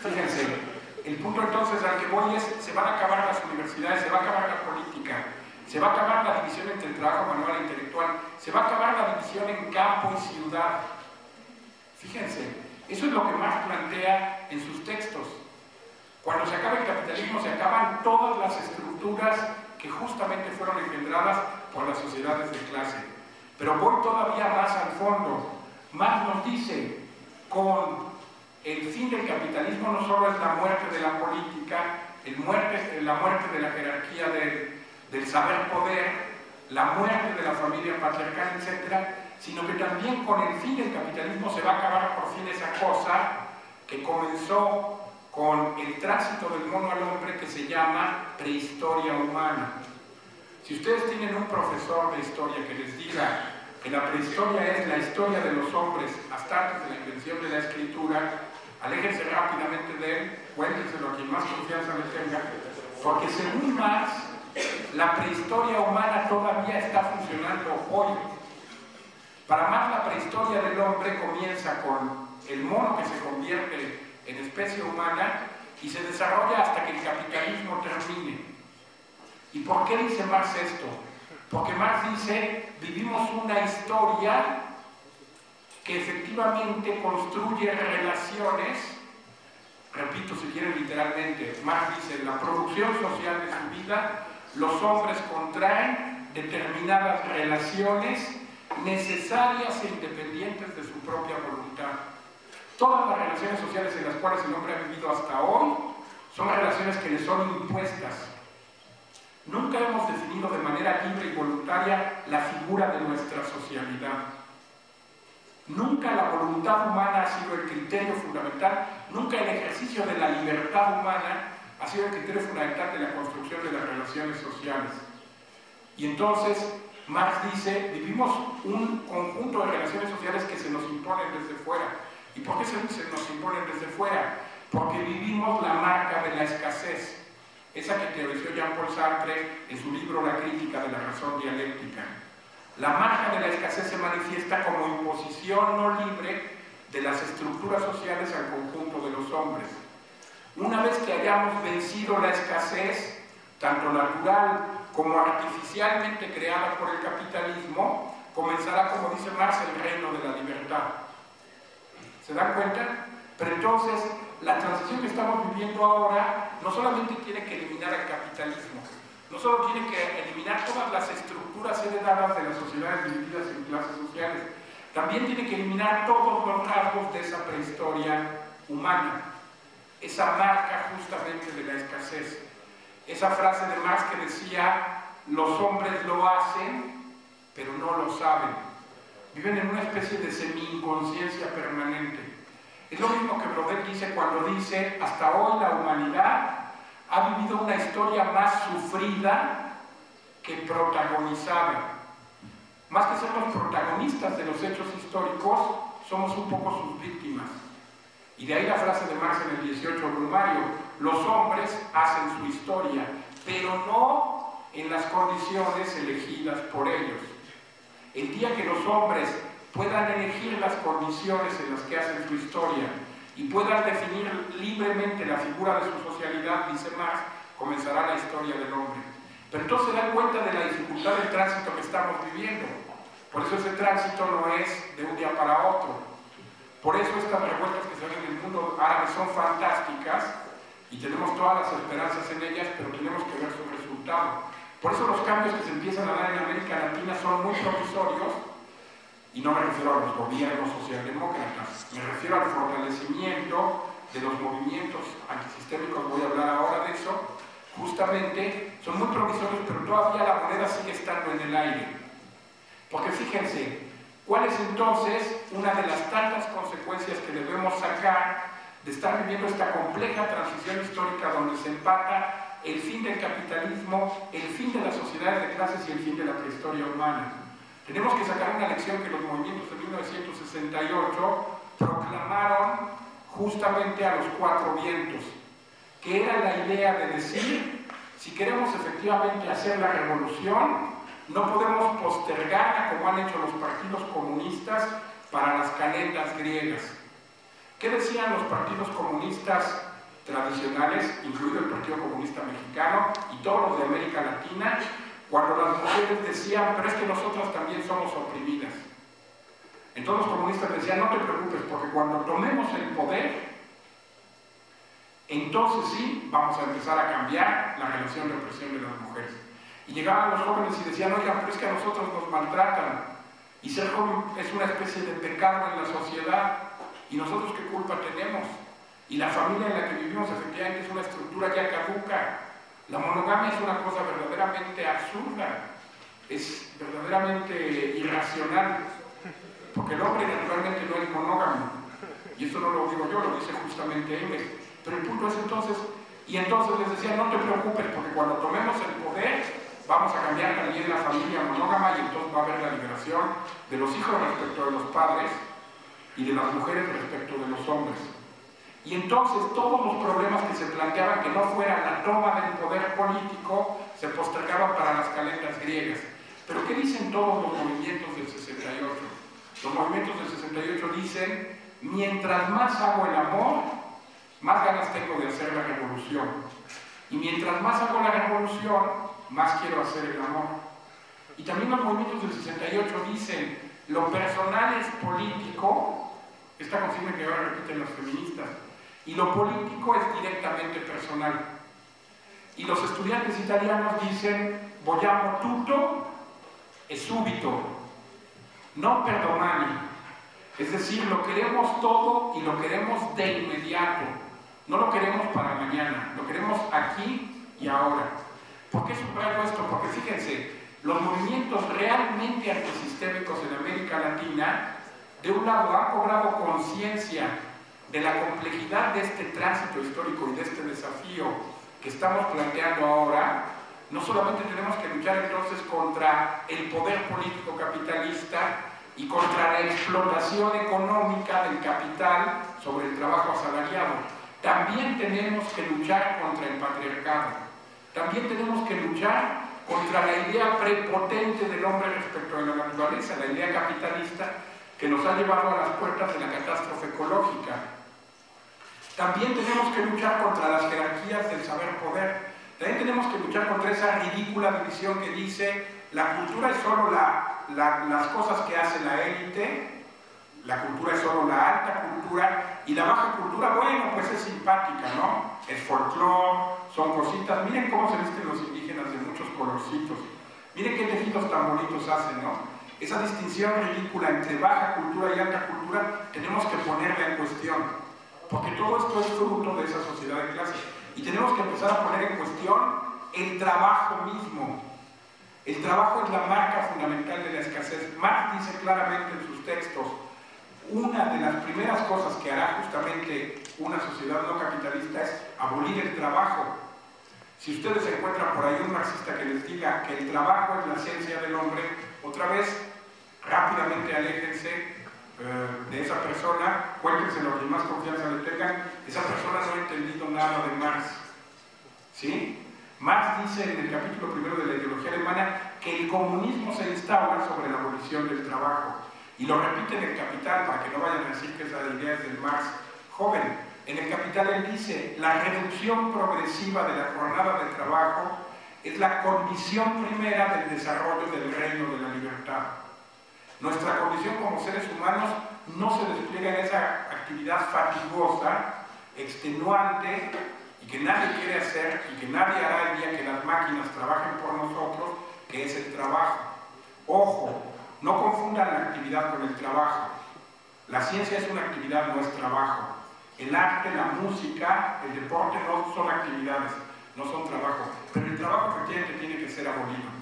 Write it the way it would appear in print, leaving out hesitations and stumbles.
Fíjense, el punto entonces al que voy es, se van a acabar las universidades, se va a acabar la política, se va a acabar la división entre el trabajo manual e intelectual, se va a acabar la división en campo y ciudad. Fíjense, eso es lo que Marx plantea en sus textos. Cuando se acaba el capitalismo, se acaban todas las estructuras que justamente fueron engendradas por las sociedades de clase. Pero voy todavía más al fondo. Marx nos dice, con el fin del capitalismo no solo es la muerte de la política, la muerte de la jerarquía del saber poder, la muerte de la familia patriarcal, etc., sino que también con el fin del capitalismo se va a acabar por fin esa cosa que comenzó con el tránsito del mono al hombre, que se llama prehistoria humana. Si ustedes tienen un profesor de historia que les diga que la prehistoria es la historia de los hombres hasta antes de la invención de la escritura, aléjense rápidamente de él, cuéntenselo a quien más confianza le tenga, porque según Marx, la prehistoria humana todavía está funcionando hoy. Para Marx, la prehistoria del hombre comienza con el mono que se convierte en especie humana y se desarrolla hasta que el capitalismo termine. ¿Y por qué dice Marx esto? Porque Marx dice, vivimos una historia que efectivamente construye relaciones, repito si quieren literalmente, Marx dice, en la producción social de su vida, los hombres contraen determinadas relaciones necesarias e independientes de su propia voluntad. Todas las relaciones sociales en las cuales el hombre ha vivido hasta hoy son relaciones que le son impuestas. Nunca hemos definido de manera libre y voluntaria la figura de nuestra socialidad. Nunca la voluntad humana ha sido el criterio fundamental, nunca el ejercicio de la libertad humana ha sido el criterio fundamental de la construcción de las relaciones sociales. Y entonces Marx dice, vivimos un conjunto de relaciones sociales que se nos imponen desde fuera. ¿Y por qué se nos imponen desde fuera? Porque vivimos la marca de la escasez, esa que teorizó Jean-Paul Sartre en su libro La crítica de la razón dialéctica. La marca de la escasez se manifiesta como imposición no libre de las estructuras sociales al conjunto de los hombres. Una vez que hayamos vencido la escasez, tanto natural como artificialmente creada por el capitalismo, comenzará, como dice Marx, el reino de la libertad. ¿Se dan cuenta? Pero entonces, la transición que estamos viviendo ahora no solamente tiene que eliminar el capitalismo, no solo tiene que eliminar todas las estructuras heredadas de las sociedades divididas en clases sociales, también tiene que eliminar todos los rasgos de esa prehistoria humana, esa marca justamente de la escasez. Esa frase de Marx que decía, los hombres lo hacen, pero no lo saben. Viven en una especie de semi-inconsciencia permanente. Es lo mismo que Brodel dice cuando dice, hasta hoy la humanidad ha vivido una historia más sufrida que protagonizada. Más que ser los protagonistas de los hechos históricos, somos un poco sus víctimas. Y de ahí la frase de Marx en el 18 Brumario, los hombres hacen su historia, pero no en las condiciones elegidas por ellos. El día que los hombres puedan elegir las condiciones en las que hacen su historia y puedan definir libremente la figura de su socialidad, dice Marx, comenzará la historia del hombre. Pero entonces se dan cuenta de la dificultad del tránsito que estamos viviendo. Por eso ese tránsito no es de un día para otro. Por eso estas revueltas que se ven en el mundo árabe son fantásticas y tenemos todas las esperanzas en ellas, pero tenemos que ver su resultado. Por eso los cambios que se empiezan a dar en América Latina son muy provisorios, y no me refiero a los gobiernos socialdemócratas, me refiero al fortalecimiento de los movimientos antisistémicos, voy a hablar ahora de eso. Justamente son muy provisorios, pero todavía la moneda sigue estando en el aire. Porque fíjense, ¿cuál es entonces una de las tantas consecuencias que debemos sacar de estar viviendo esta compleja transición histórica donde se empata el fin del capitalismo, el fin de las sociedades de clases y el fin de la prehistoria humana? Tenemos que sacar una lección que los movimientos de 1968 proclamaron justamente a los cuatro vientos, que era la idea de decir, si queremos efectivamente hacer la revolución, no podemos postergarla como han hecho los partidos comunistas para las calendas griegas. ¿Qué decían los partidos comunistas tradicionales, incluido el Partido Comunista Mexicano y todos los de América Latina, cuando las mujeres decían, pero es que nosotras también somos oprimidas. Entonces los comunistas decían, no te preocupes, porque cuando tomemos el poder, entonces sí vamos a empezar a cambiar la relación de opresión de las mujeres. Y llegaban los jóvenes y decían, oigan, pero es que a nosotros nos maltratan, y ser joven es una especie de pecado en la sociedad, y nosotros qué culpa tenemos. Y la familia en la que vivimos efectivamente es una estructura ya caduca. La monogamia es una cosa verdaderamente absurda, es verdaderamente irracional, porque el hombre naturalmente no es monógamo, y eso no lo digo yo, lo dice justamente Engels. Pero el punto es entonces, y entonces les decía, no te preocupes, porque cuando tomemos el poder, vamos a cambiar también la familia monógama y entonces va a haber la liberación de los hijos respecto de los padres y de las mujeres respecto de los hombres. Y entonces todos los problemas que se planteaban que no fuera la toma del poder político se postergaban para las calendas griegas. Pero ¿qué dicen todos los movimientos del 68? Los movimientos del 68 dicen, mientras más hago el amor, más ganas tengo de hacer la revolución. Y mientras más hago la revolución, más quiero hacer el amor. Y también los movimientos del 68 dicen, lo personal es político, esta consigna que ahora repiten las feministas, y lo político es directamente personal. Y los estudiantes italianos dicen, vogliamo tutto e subito, no per domani. Es decir, lo queremos todo y lo queremos de inmediato. No lo queremos para mañana, lo queremos aquí y ahora. ¿Por qué subrayo esto? Porque fíjense, los movimientos realmente antisistémicos en América Latina, de un lado han cobrado conciencia de la complejidad de este tránsito histórico y de este desafío que estamos planteando ahora. No solamente tenemos que luchar entonces contra el poder político capitalista y contra la explotación económica del capital sobre el trabajo asalariado, también tenemos que luchar contra el patriarcado, también tenemos que luchar contra la idea prepotente del hombre respecto de la naturaleza, la idea capitalista que nos ha llevado a las puertas de la catástrofe ecológica. También tenemos que luchar contra las jerarquías del saber-poder. También tenemos que luchar contra esa ridícula división que dice la cultura es solo las cosas que hace la élite, la cultura es solo la alta cultura, y la baja cultura, bueno, pues es simpática, ¿no? Es folclore, son cositas. Miren cómo se visten los indígenas de muchos colorcitos. Miren qué tejidos tan bonitos hacen, ¿no? Esa distinción ridícula entre baja cultura y alta cultura tenemos que ponerla en cuestión. Porque todo esto es fruto de esa sociedad de clase. Y tenemos que empezar a poner en cuestión el trabajo mismo. El trabajo es la marca fundamental de la escasez. Marx dice claramente en sus textos, una de las primeras cosas que hará justamente una sociedad no capitalista es abolir el trabajo. Si ustedes encuentran por ahí un marxista que les diga que el trabajo es la esencia del hombre, otra vez, rápidamente aléjense de esa persona, cuéntenselo, quien más confianza le tengan, esa persona no ha entendido nada de Marx. ¿Sí? Marx dice en el capítulo primero de la ideología alemana que el comunismo se instaura sobre la abolición del trabajo. Y lo repite en el Capital, para que no vayan a decir que esa idea es del Marx joven. En el Capital él dice, la reducción progresiva de la jornada de trabajo es la condición primera del desarrollo del reino de la libertad. Nuestra condición como seres humanos no se despliega en esa actividad fatigosa, extenuante, y que nadie quiere hacer, y que nadie hará el día que las máquinas trabajen por nosotros, que es el trabajo. Ojo, no confundan la actividad con el trabajo. La ciencia es una actividad, no es trabajo. El arte, la música, el deporte no son actividades, no son trabajo. Pero el trabajo efectivamente tiene que ser abolido.